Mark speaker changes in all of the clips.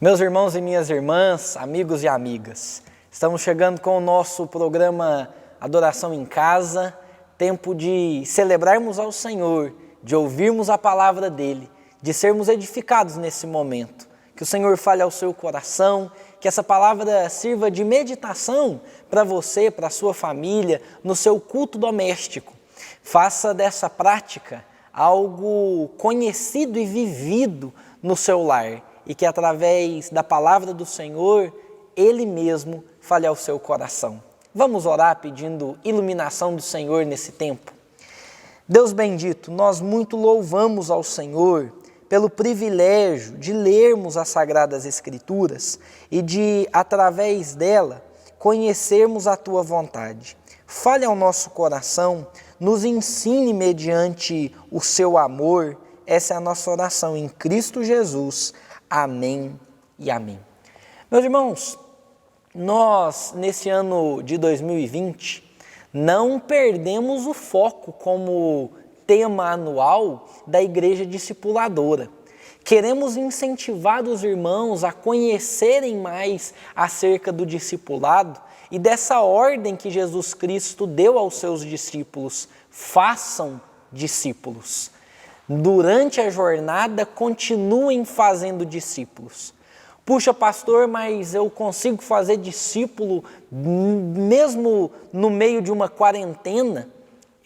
Speaker 1: Meus irmãos e minhas irmãs, amigos e amigas, estamos chegando com o nosso programa Adoração em Casa, tempo de celebrarmos ao Senhor, de ouvirmos a palavra dEle, de sermos edificados nesse momento. Que o Senhor fale ao seu coração, que essa palavra sirva de meditação para você, para a sua família, no seu culto doméstico. Faça dessa prática algo conhecido e vivido no seu lar e que através da palavra do Senhor, Ele mesmo fale ao seu coração. Vamos orar pedindo iluminação do Senhor nesse tempo. Deus bendito, nós muito louvamos ao Senhor pelo privilégio de lermos as Sagradas Escrituras e de, através dela, conhecermos a Tua vontade. Fale ao nosso coração, nos ensine mediante o Seu amor. Essa é a nossa oração em Cristo Jesus. Amém e amém. Meus irmãos, nós, nesse ano de 2020, não perdemos o foco como tema anual da Igreja Discipuladora. Queremos incentivar os irmãos a conhecerem mais acerca do discipulado e dessa ordem que Jesus Cristo deu aos seus discípulos: façam discípulos. Durante a jornada, continuem fazendo discípulos. Puxa, pastor, mas eu consigo fazer discípulo mesmo no meio de uma quarentena?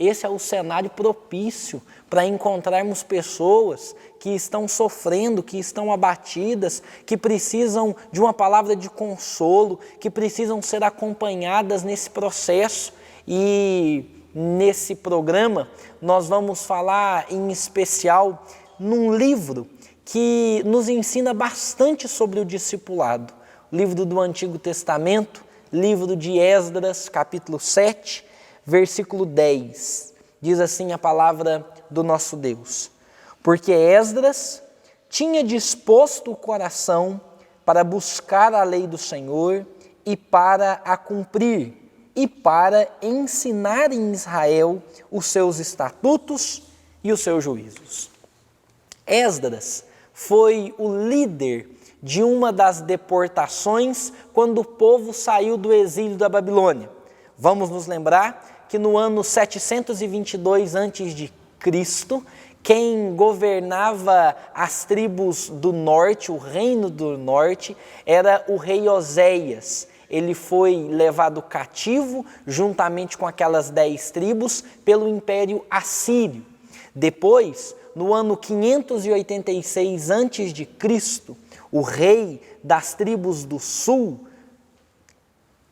Speaker 1: esse é o cenário propício para encontrarmos pessoas que estão sofrendo, que estão abatidas, que precisam de uma palavra de consolo, que precisam ser acompanhadas nesse processo. E nesse programa nós vamos falar em especial num livro que nos ensina bastante sobre o discipulado. Livro do Antigo Testamento, livro de Esdras, capítulo 7, versículo 10. Diz assim a palavra do nosso Deus: porque Esdras tinha disposto o coração para buscar a lei do Senhor e para a cumprir, e para ensinar em Israel os seus estatutos e os seus juízos. Esdras foi o líder de uma das deportações quando o povo saiu do exílio da Babilônia. Vamos nos lembrar que no ano 722 a.C., quem governava as tribos do norte, o reino do norte, era o rei Oséias. Ele foi levado cativo, juntamente com aquelas 10 tribos, pelo Império Assírio. Depois, no ano 586 a.C., o rei das tribos do sul,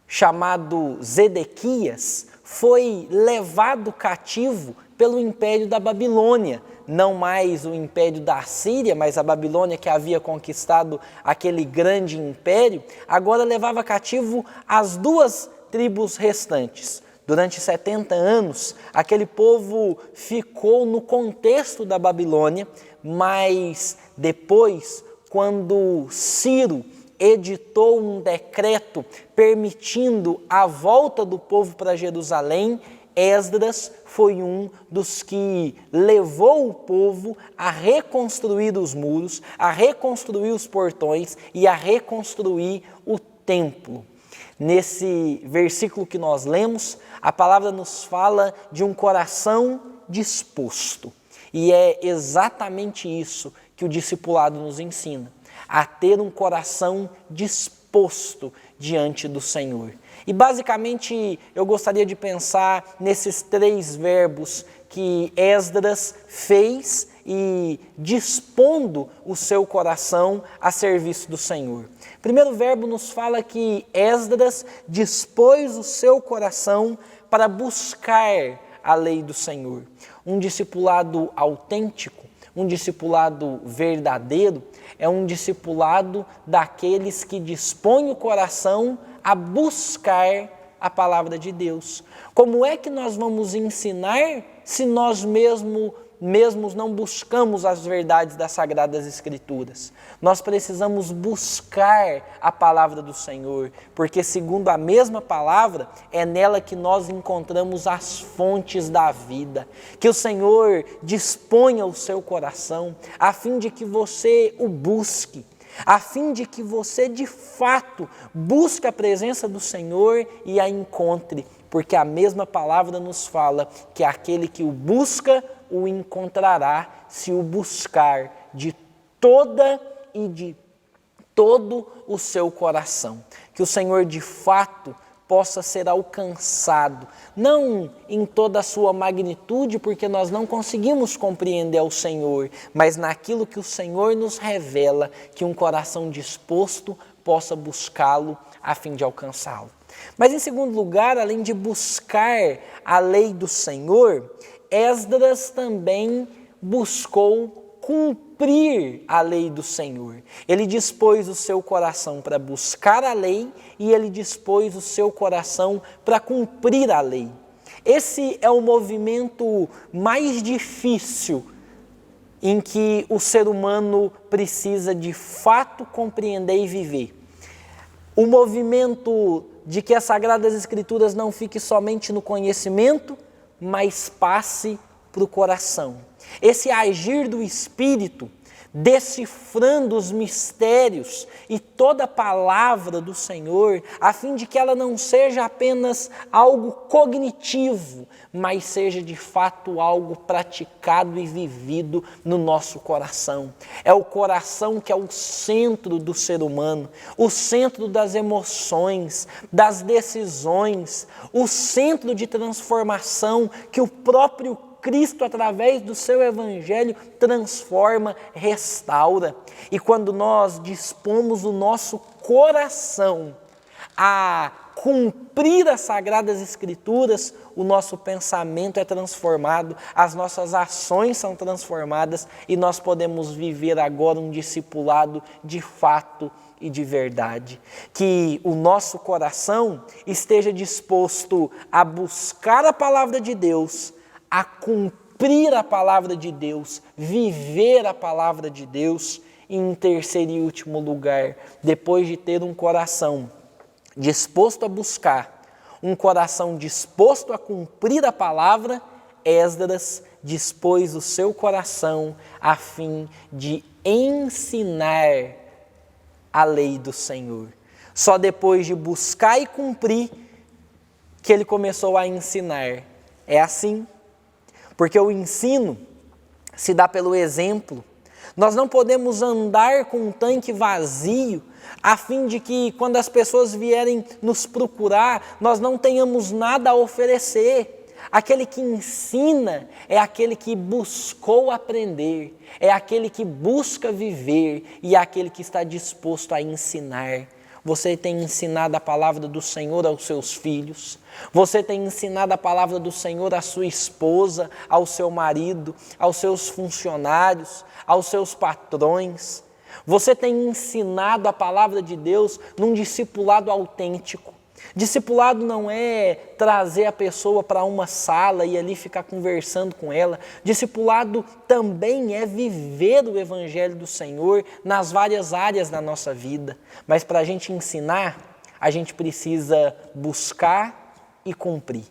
Speaker 1: chamado Zedequias, foi levado cativo pelo Império da Babilônia. Não mais o Império da Assíria, mas a Babilônia, que havia conquistado aquele grande império, agora levava cativo as 2 tribos restantes. Durante 70 anos, aquele povo ficou no contexto da Babilônia, mas depois, quando Ciro editou um decreto permitindo a volta do povo para Jerusalém, Esdras foi um dos que levou o povo a reconstruir os muros, a reconstruir os portões e a reconstruir o templo. Nesse versículo que nós lemos, a palavra nos fala de um coração disposto. E é exatamente isso que o discipulado nos ensina, a ter um coração disposto diante do Senhor. E basicamente eu gostaria de pensar nesses 3 verbos que Esdras fez e dispondo o seu coração a serviço do Senhor. O primeiro verbo nos fala que Esdras dispôs o seu coração para buscar a lei do Senhor. Um discipulado autêntico, um discipulado verdadeiro, é um discipulado daqueles que dispõem o coração a buscar a palavra de Deus. Como é que nós vamos ensinar se nós mesmos não buscamos as verdades das Sagradas Escrituras? Nós precisamos buscar a palavra do Senhor, porque segundo a mesma palavra, é nela que nós encontramos as fontes da vida. Que o Senhor disponha o seu coração, a fim de que você o busque, a fim de que você de fato busque a presença do Senhor e a encontre, porque a mesma palavra nos fala que aquele que o busca o encontrará, se o buscar de toda e de todo o seu coração. Que o Senhor de fato possa ser alcançado, não em toda a sua magnitude, porque nós não conseguimos compreender o Senhor, mas naquilo que o Senhor nos revela, que um coração disposto possa buscá-lo a fim de alcançá-lo. Mas em segundo lugar, além de buscar a lei do Senhor, Esdras também buscou cumprir a lei do Senhor. Ele dispôs o seu coração para buscar a lei e ele dispôs o seu coração para cumprir a lei. Esse é o movimento mais difícil em que o ser humano precisa de fato compreender e viver. O movimento de que as Sagradas Escrituras não fique somente no conhecimento, mas passe para o coração. Esse agir do Espírito decifrando os mistérios e toda a palavra do Senhor, a fim de que ela não seja apenas algo cognitivo, mas seja de fato algo praticado e vivido no nosso coração. É o coração que é o centro do ser humano, o centro das emoções, das decisões, o centro de transformação que o próprio Cristo, através do seu Evangelho, transforma, restaura. E quando nós dispomos o nosso coração a cumprir as Sagradas Escrituras, o nosso pensamento é transformado, as nossas ações são transformadas e nós podemos viver agora um discipulado de fato e de verdade. Que o nosso coração esteja disposto a buscar a palavra de Deus, a cumprir a palavra de Deus, viver a palavra de Deus, e em terceiro e último lugar, depois de ter um coração disposto a buscar, um coração disposto a cumprir a palavra, Esdras dispôs o seu coração a fim de ensinar a lei do Senhor. Só depois de buscar e cumprir que ele começou a ensinar. É assim. Porque o ensino se dá pelo exemplo. Nós não podemos andar com um tanque vazio, a fim de que quando as pessoas vierem nos procurar, nós não tenhamos nada a oferecer. Aquele que ensina é aquele que buscou aprender, é aquele que busca viver e é aquele que está disposto a ensinar. Você tem ensinado a palavra do Senhor aos seus filhos, você tem ensinado a palavra do Senhor à sua esposa, ao seu marido, aos seus funcionários, aos seus patrões. Você tem ensinado a palavra de Deus num discipulado autêntico. Discipulado não é trazer a pessoa para uma sala e ali ficar conversando com ela. Discipulado também é viver o Evangelho do Senhor nas várias áreas da nossa vida. Mas para a gente ensinar, a gente precisa buscar e cumprir.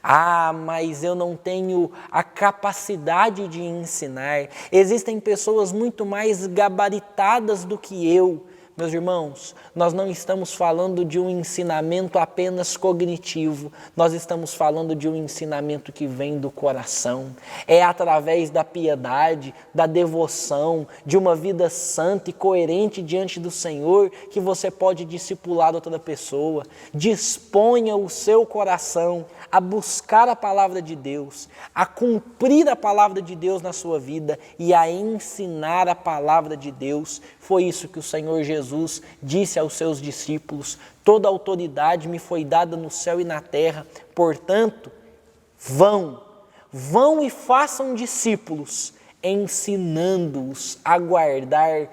Speaker 1: Ah, mas eu não tenho a capacidade de ensinar. Existem pessoas muito mais gabaritadas do que eu. Meus irmãos, nós não estamos falando de um ensinamento apenas cognitivo, nós estamos falando de um ensinamento que vem do coração. É através da piedade, da devoção, de uma vida santa e coerente diante do Senhor que você pode discipular outra pessoa. Disponha o seu coração a buscar a palavra de Deus, a cumprir a palavra de Deus na sua vida e a ensinar a palavra de Deus. Foi isso que o Senhor Jesus disse aos seus discípulos: toda autoridade me foi dada no céu e na terra, portanto, vão e façam discípulos, ensinando-os a guardar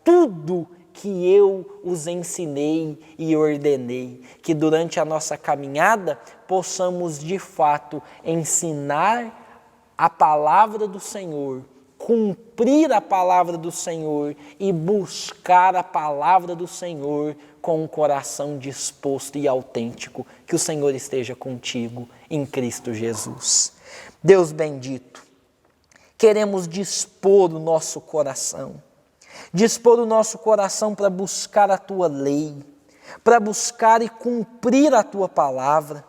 Speaker 1: tudo que eu os ensinei e ordenei. Que durante a nossa caminhada possamos de fato ensinar a palavra do Senhor, cumprir a palavra do Senhor e buscar a palavra do Senhor com um coração disposto e autêntico. Que o Senhor esteja contigo em Cristo Jesus. Deus bendito, queremos dispor o nosso coração para buscar a Tua lei, para buscar e cumprir a Tua palavra,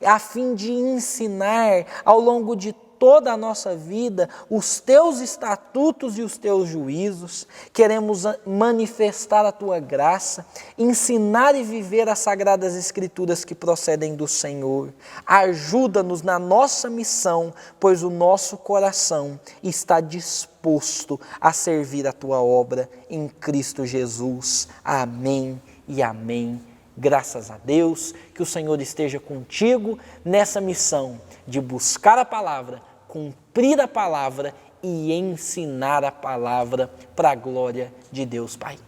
Speaker 1: a fim de ensinar ao longo de toda a nossa vida os Teus estatutos e os Teus juízos. Queremos manifestar a Tua graça, ensinar e viver as Sagradas Escrituras que procedem do Senhor. Ajuda-nos na nossa missão, pois o nosso coração está disposto a servir a Tua obra em Cristo Jesus. Amém e amém. Graças a Deus, que o Senhor esteja contigo nessa missão de buscar a palavra, cumprir a palavra e ensinar a palavra para a glória de Deus Pai.